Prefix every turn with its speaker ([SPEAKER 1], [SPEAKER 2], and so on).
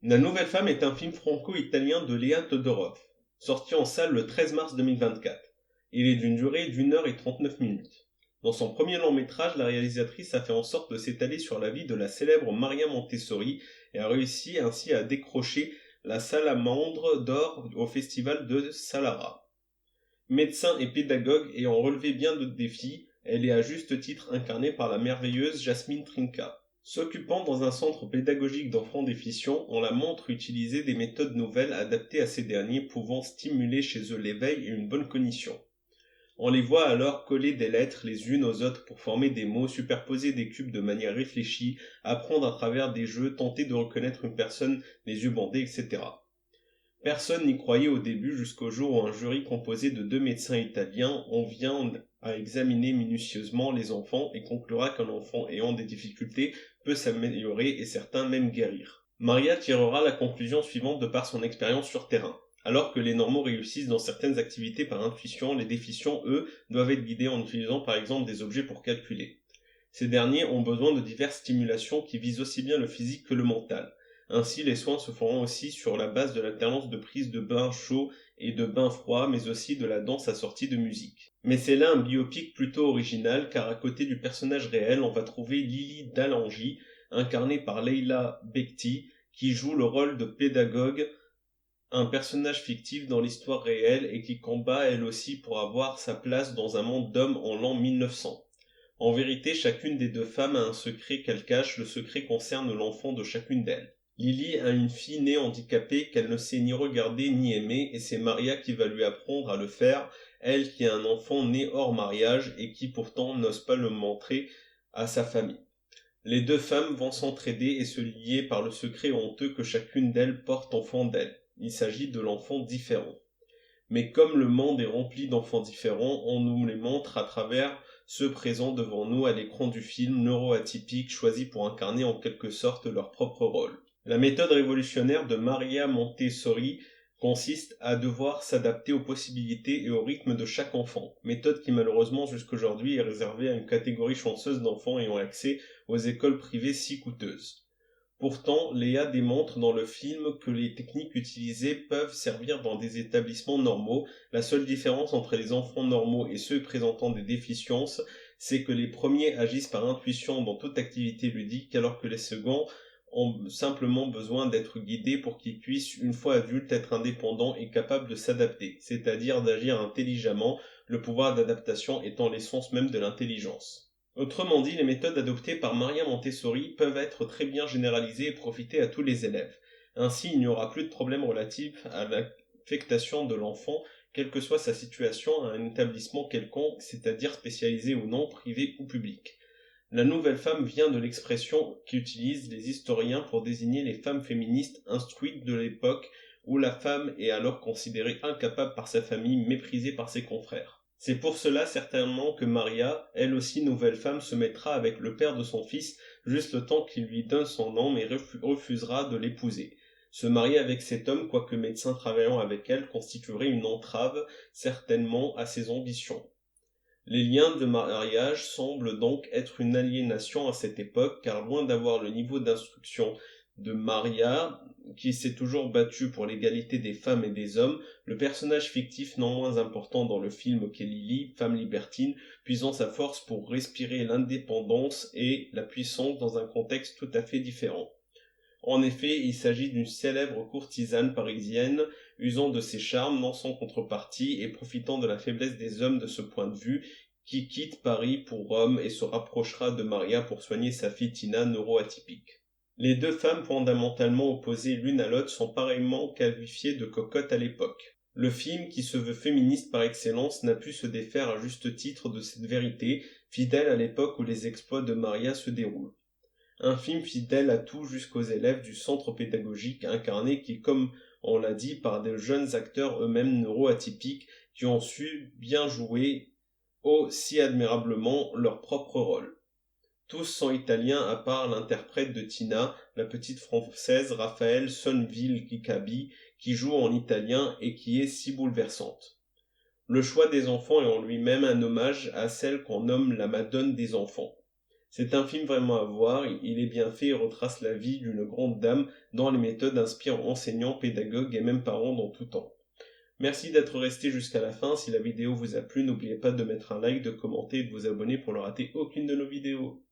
[SPEAKER 1] La Nouvelle Femme est un film franco-italien de Léa Todorov, sorti en salle le 13 mars 2024. Il est d'une durée d'1 h 39 minutes. Dans son premier long métrage, la réalisatrice a fait en sorte de s'étaler sur la vie de la célèbre Maria Montessori et a réussi ainsi à décrocher la Salamandre d'or au festival de Salara. Médecin et pédagogue ayant relevé bien d'autres défis, elle est à juste titre incarnée par la merveilleuse Jasmine Trinca. S'occupant dans un centre pédagogique d'enfants déficients, on la montre utiliser des méthodes nouvelles adaptées à ces derniers pouvant stimuler chez eux l'éveil et une bonne cognition. On les voit alors coller des lettres les unes aux autres pour former des mots, superposer des cubes de manière réfléchie, apprendre à travers des jeux, tenter de reconnaître une personne les yeux bandés, etc. Personne n'y croyait au début jusqu'au jour où un jury composé de 2 médecins italiens en vient à examiner minutieusement les enfants et conclura qu'un enfant ayant des difficultés peut s'améliorer et certains même guérir. Maria tirera la conclusion suivante de par son expérience sur terrain. Alors que les normaux réussissent dans certaines activités par intuition, les déficients, eux, doivent être guidés en utilisant par exemple des objets pour calculer. Ces derniers ont besoin de diverses stimulations qui visent aussi bien le physique que le mental. Ainsi, les soins se feront aussi sur la base de l'alternance de prises de bains chauds et de bains froids, mais aussi de la danse assortie de musique. Mais c'est là un biopic plutôt original, car à côté du personnage réel, on va trouver Lily Dalangi, incarnée par Leila Bekti, qui joue le rôle de pédagogue, un personnage fictif dans l'histoire réelle et qui combat elle aussi pour avoir sa place dans un monde d'hommes en l'an 1900. En vérité, chacune des deux femmes a un secret qu'elle cache, le secret concerne l'enfant de chacune d'elles. Lily a une fille née handicapée qu'elle ne sait ni regarder ni aimer, et c'est Maria qui va lui apprendre à le faire, elle qui a un enfant né hors mariage et qui pourtant n'ose pas le montrer à sa famille. Les deux femmes vont s'entraider et se lier par le secret honteux que chacune d'elles porte au fond d'elle. Il s'agit de l'enfant différent. Mais comme le monde est rempli d'enfants différents, on nous les montre à travers ceux présents devant nous à l'écran du film neuroatypiques choisis pour incarner en quelque sorte leur propre rôle. La méthode révolutionnaire de Maria Montessori consiste à devoir s'adapter aux possibilités et au rythme de chaque enfant, méthode qui malheureusement jusqu'aujourd'hui est réservée à une catégorie chanceuse d'enfants ayant accès aux écoles privées si coûteuses. Pourtant, Léa démontre dans le film que les techniques utilisées peuvent servir dans des établissements normaux. La seule différence entre les enfants normaux et ceux présentant des déficiences, c'est que les premiers agissent par intuition dans toute activité ludique, alors que les seconds ont simplement besoin d'être guidés pour qu'ils puissent, une fois adultes, être indépendants et capables de s'adapter, c'est-à-dire d'agir intelligemment, le pouvoir d'adaptation étant l'essence même de l'intelligence. Autrement dit, les méthodes adoptées par Maria Montessori peuvent être très bien généralisées et profiter à tous les élèves. Ainsi, il n'y aura plus de problème relatif à l'affectation de l'enfant, quelle que soit sa situation, à un établissement quelconque, c'est-à-dire spécialisé ou non, privé ou public. La Nouvelle Femme vient de l'expression qu'utilisent les historiens pour désigner les femmes féministes instruites de l'époque où la femme est alors considérée incapable par sa famille, méprisée par ses confrères. C'est pour cela certainement que Maria, elle aussi nouvelle femme, se mettra avec le père de son fils juste le temps qu'il lui donne son nom mais refusera de l'épouser. Se marier avec cet homme, quoique médecin travaillant avec elle, constituerait une entrave certainement à ses ambitions. Les liens de mariage semblent donc être une aliénation à cette époque, car loin d'avoir le niveau d'instruction de Maria, qui s'est toujours battue pour l'égalité des femmes et des hommes, le personnage fictif non moins important dans le film qu'est Lily, femme libertine, puisant sa force pour respirer l'indépendance et la puissance dans un contexte tout à fait différent. En effet, il s'agit d'une célèbre courtisane parisienne, usant de ses charmes, non sans contrepartie, et profitant de la faiblesse des hommes de ce point de vue, qui quitte Paris pour Rome et se rapprochera de Maria pour soigner sa fille Tina neuroatypique. Les deux femmes fondamentalement opposées l'une à l'autre sont pareillement qualifiées de cocottes à l'époque. Le film, qui se veut féministe par excellence, n'a pu se défaire à juste titre de cette vérité, fidèle à l'époque où les exploits de Maria se déroulent. Un film fidèle à tout jusqu'aux élèves du centre pédagogique incarné qui, comme on l'a dit, par de jeunes acteurs eux-mêmes neuroatypiques qui ont su bien jouer aussi admirablement leur propre rôle. Tous sont italiens à part l'interprète de Tina, la petite française Raphaël Sonville-Kicabi, qui joue en italien et qui est si bouleversante. Le choix des enfants est en lui-même un hommage à celle qu'on nomme la Madone des enfants. C'est un film vraiment à voir, il est bien fait et retrace la vie d'une grande dame dont les méthodes inspirent enseignants, pédagogues et même parents dans tout temps. Merci d'être resté jusqu'à la fin, si la vidéo vous a plu, n'oubliez pas de mettre un like, de commenter et de vous abonner pour ne rater aucune de nos vidéos.